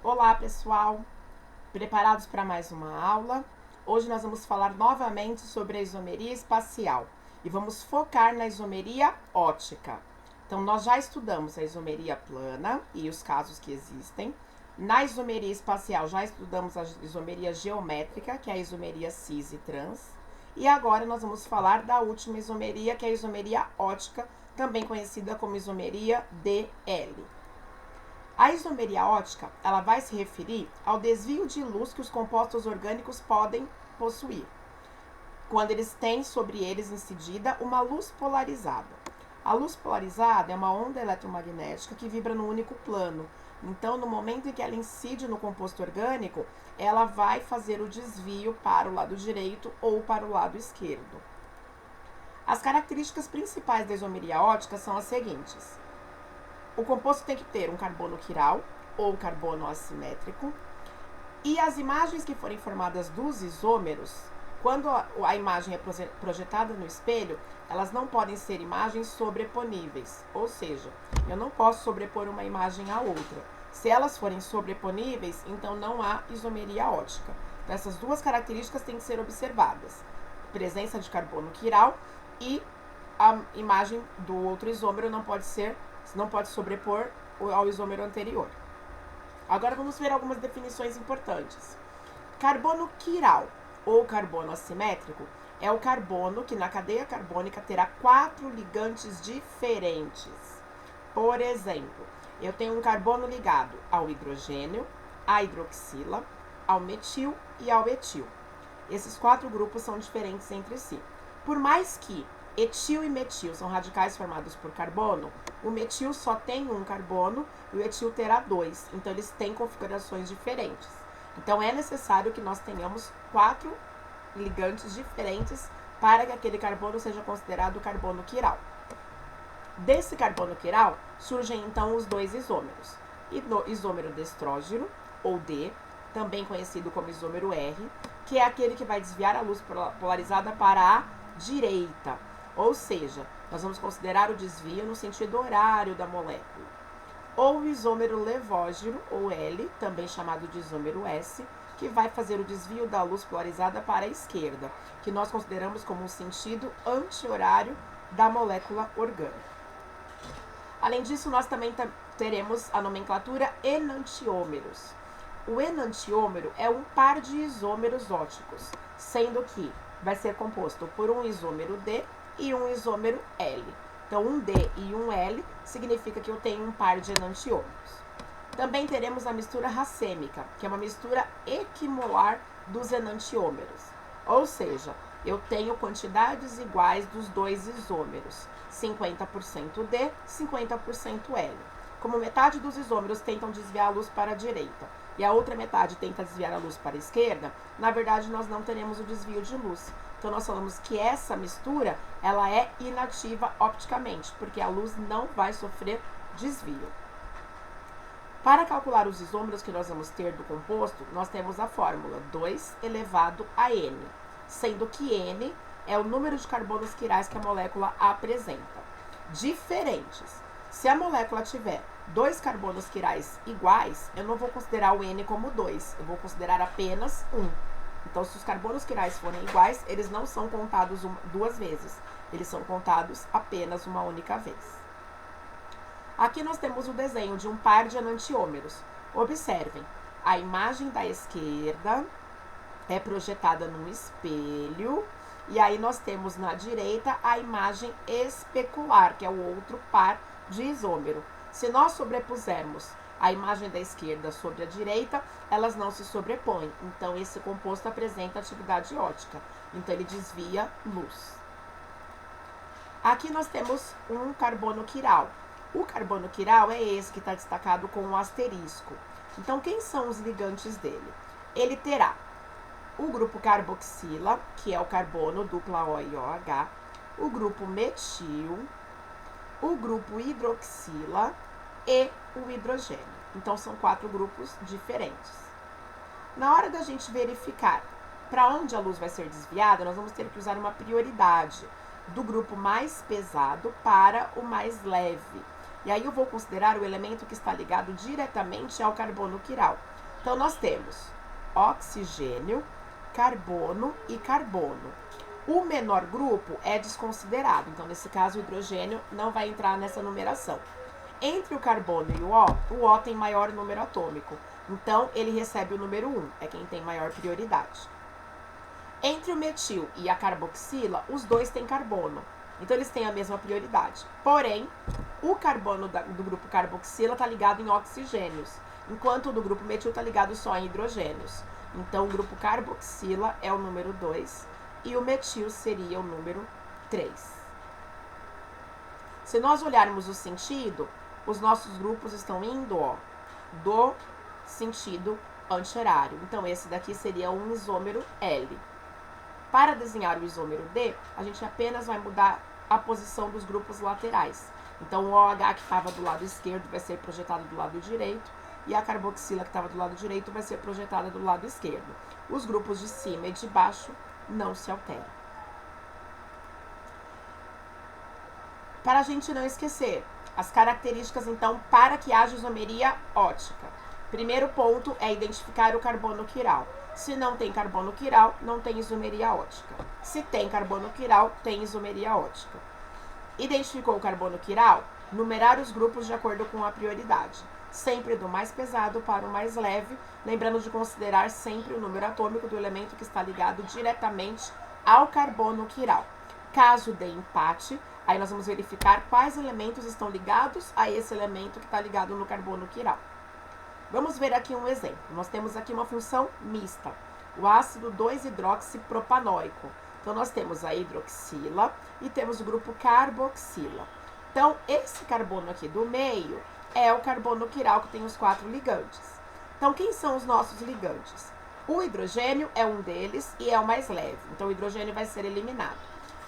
Olá, pessoal! Preparados para mais uma aula? Hoje nós vamos falar novamente sobre a isomeria espacial e vamos focar na isomeria ótica. Então, nós já estudamos a isomeria plana e os casos que existem. Na isomeria espacial, já estudamos a isomeria geométrica, que é a isomeria cis e trans. E agora nós vamos falar da última isomeria, que é a isomeria ótica, também conhecida como isomeria DL. A isomeria ótica, ela vai se referir ao desvio de luz que os compostos orgânicos podem possuir, quando eles têm sobre eles incidida uma luz polarizada. A luz polarizada é uma onda eletromagnética que vibra no único plano. Então, no momento em que ela incide no composto orgânico, ela vai fazer o desvio para o lado direito ou para o lado esquerdo. As características principais da isomeria ótica são as seguintes. O composto tem que ter um carbono quiral ou carbono assimétrico. E as imagens que forem formadas dos isômeros, quando a imagem é projetada no espelho, elas não podem ser imagens sobreponíveis. Ou seja, eu não posso sobrepor uma imagem à outra. Se elas forem sobreponíveis, então não há isomeria ótica. Então, essas duas características têm que ser observadas. Presença de carbono quiral e a imagem do outro isômero não pode sobrepor ao isômero anterior. Agora vamos ver algumas definições importantes. Carbono quiral ou carbono assimétrico é o carbono que na cadeia carbônica terá 4 ligantes diferentes. Por exemplo, eu tenho um carbono ligado ao hidrogênio, à hidroxila, ao metil e ao etil. Esses 4 grupos são diferentes entre si. Por mais que etil e metil são radicais formados por carbono, o metil só tem um carbono e o etil terá 2. Então, eles têm configurações diferentes. Então, é necessário que nós tenhamos 4 ligantes diferentes para que aquele carbono seja considerado carbono quiral. Desse carbono quiral, surgem, então, os 2 isômeros. Isômero destrógeno, ou D, também conhecido como isômero R, que é aquele que vai desviar a luz polarizada para a direita. Ou seja, nós vamos considerar o desvio no sentido horário da molécula. Ou o isômero levógeno, ou L, também chamado de isômero S, que vai fazer o desvio da luz polarizada para a esquerda, que nós consideramos como um sentido anti-horário da molécula orgânica. Além disso, nós também teremos a nomenclatura enantiômeros. O enantiômero é um par de isômeros óticos, sendo que vai ser composto por um isômero D e um isômero L. Então, um D e um L significa que eu tenho um par de enantiômeros. Também teremos a mistura racêmica, que é uma mistura equimolar dos enantiômeros. Ou seja, eu tenho quantidades iguais dos 2 isômeros, 50% D, 50% L. Como metade dos isômeros tentam desviar a luz para a direita e a outra metade tenta desviar a luz para a esquerda, na verdade nós não teremos o desvio de luz. Então, nós falamos que essa mistura, ela é inativa opticamente, porque a luz não vai sofrer desvio. Para calcular os isômeros que nós vamos ter do composto, nós temos a fórmula 2 elevado a N, sendo que N é o número de carbonos quirais que a molécula apresenta. Diferentes. Se a molécula tiver 2 carbonos quirais iguais, eu não vou considerar o N como 2, eu vou considerar apenas 1. Então, se os carbonos quirais forem iguais, eles não são contados 2 vezes. Eles são contados apenas uma única vez. Aqui nós temos o desenho de um par de enantiômeros. Observem, a imagem da esquerda é projetada num espelho. E aí nós temos na direita a imagem especular, que é o outro par de isômero. Se nós sobrepusermos a imagem da esquerda sobre a direita, elas não se sobrepõem. Então, esse composto apresenta atividade ótica. Então, ele desvia luz. Aqui nós temos um carbono quiral. O carbono quiral é esse que está destacado com um asterisco. Então, quem são os ligantes dele? Ele terá o grupo carboxila, que é o carbono dupla O e OH, o grupo metil, o grupo hidroxila e o hidrogênio. Então, são 4 grupos diferentes. Na hora da gente verificar para onde a luz vai ser desviada, nós vamos ter que usar uma prioridade do grupo mais pesado para o mais leve. E aí eu vou considerar o elemento que está ligado diretamente ao carbono quiral. Então, nós temos oxigênio, carbono e carbono. O menor grupo é desconsiderado, então nesse caso o hidrogênio não vai entrar nessa numeração. Entre o carbono e o O tem maior número atômico, então ele recebe o número 1, é quem tem maior prioridade. Entre o metil e a carboxila, os dois têm carbono, então eles têm a mesma prioridade. Porém, o carbono do grupo carboxila está ligado em oxigênios, enquanto o do grupo metil está ligado só em hidrogênios. Então o grupo carboxila é o número 2 e o metil seria o número 3. Se nós olharmos o sentido, os nossos grupos estão indo, ó, do sentido anti-horário. Então, esse daqui seria um isômero L. Para desenhar o isômero D, a gente apenas vai mudar a posição dos grupos laterais. Então, o OH que estava do lado esquerdo vai ser projetado do lado direito e a carboxila que estava do lado direito vai ser projetada do lado esquerdo. Os grupos de cima e de baixo não se alteram. Para a gente não esquecer, as características, então, para que haja isomeria ótica. Primeiro ponto é identificar o carbono quiral. Se não tem carbono quiral, não tem isomeria ótica. Se tem carbono quiral, tem isomeria ótica. Identificou o carbono quiral? Numerar os grupos de acordo com a prioridade. Sempre do mais pesado para o mais leve, lembrando de considerar sempre o número atômico do elemento que está ligado diretamente ao carbono quiral. Caso dê empate, aí nós vamos verificar quais elementos estão ligados a esse elemento que está ligado no carbono quiral. Vamos ver aqui um exemplo. Nós temos aqui uma função mista, o ácido 2-hidroxipropanoico. Então, nós temos a hidroxila e temos o grupo carboxila. Então, esse carbono aqui do meio é o carbono quiral que tem os 4 ligantes. Então, quem são os nossos ligantes? O hidrogênio é um deles e é o mais leve. Então, o hidrogênio vai ser eliminado.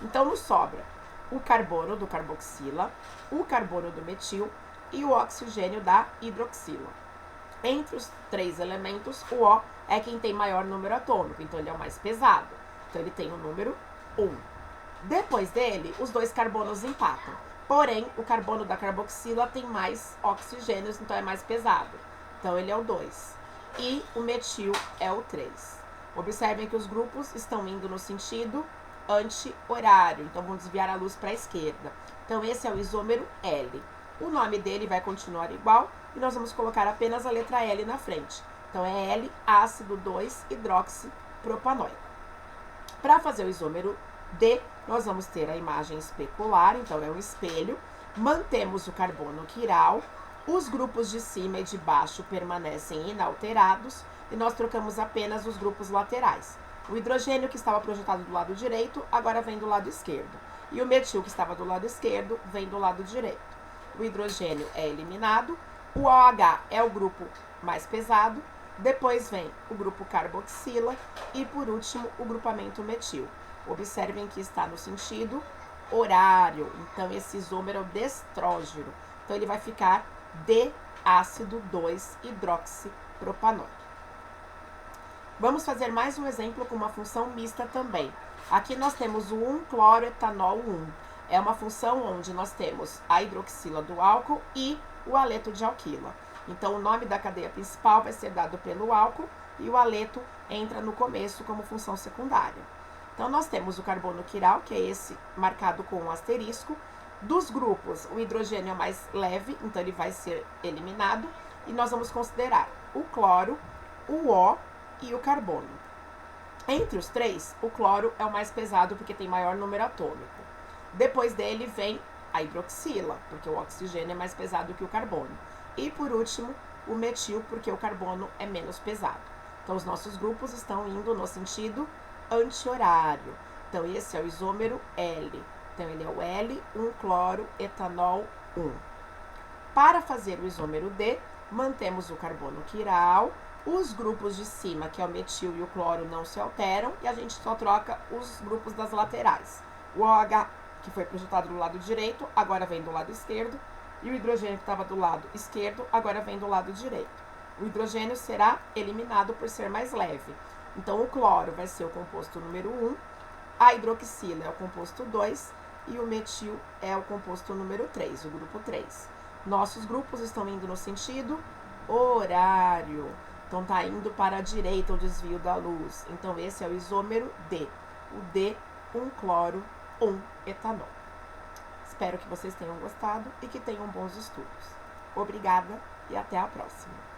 Então, nos sobra o carbono do carboxila, o carbono do metil e o oxigênio da hidroxila. Entre os 3 elementos, o O é quem tem maior número atômico, então ele é o mais pesado. Então ele tem o número 1. Depois dele, os 2 carbonos empatam. Porém, o carbono da carboxila tem mais oxigênios, então é mais pesado. Então ele é o 2. E o metil é o 3. Observem que os grupos estão indo no sentido anti-horário, então vão desviar a luz para a esquerda. Então esse é o isômero L. O nome dele vai continuar igual e nós vamos colocar apenas a letra L na frente. Então é L, ácido 2-hidroxipropanoico. Para fazer o isômero D, nós vamos ter a imagem especular, então é um espelho. Mantemos o carbono quiral, os grupos de cima e de baixo permanecem inalterados e nós trocamos apenas os grupos laterais. O hidrogênio que estava projetado do lado direito, agora vem do lado esquerdo. E o metil que estava do lado esquerdo, vem do lado direito. O hidrogênio é eliminado, o OH é o grupo mais pesado, depois vem o grupo carboxila e, por último, o grupamento metil. Observem que está no sentido horário, então esse isômero é o destrógeno. Então ele vai ficar D ácido 2-hidroxipropanoico. Vamos fazer mais um exemplo com uma função mista também. Aqui nós temos o 1-cloroetanol 1. É uma função onde nós temos a hidroxila do álcool e o aleto de alquila. Então, o nome da cadeia principal vai ser dado pelo álcool e o aleto entra no começo como função secundária. Então, nós temos o carbono quiral, que é esse marcado com um asterisco. Dos grupos, o hidrogênio é mais leve, então ele vai ser eliminado. E nós vamos considerar o cloro, o O e o carbono. Entre os 3, o cloro é o mais pesado porque tem maior número atômico. Depois dele vem a hidroxila, porque o oxigênio é mais pesado que o carbono. E por último, o metil, porque o carbono é menos pesado. Então, os nossos grupos estão indo no sentido anti-horário. Então, esse é o isômero L. Então, ele é o L, 1-cloroetanol 1. Para fazer o isômero D, mantemos o carbono quiral, os grupos de cima, que é o metil e o cloro, não se alteram, e a gente só troca os grupos das laterais. O OH, que foi projetado do lado direito, agora vem do lado esquerdo, e o hidrogênio que estava do lado esquerdo, agora vem do lado direito. O hidrogênio será eliminado por ser mais leve. Então, o cloro vai ser o composto número 1, a hidroxila é o composto 2 e o metil é o composto número 3, o grupo 3. Nossos grupos estão indo no sentido horário. Então, tá indo para a direita o desvio da luz. Então, esse é o isômero D. O D, 1-cloro, 1-etanol. Espero que vocês tenham gostado e que tenham bons estudos. Obrigada e até a próxima.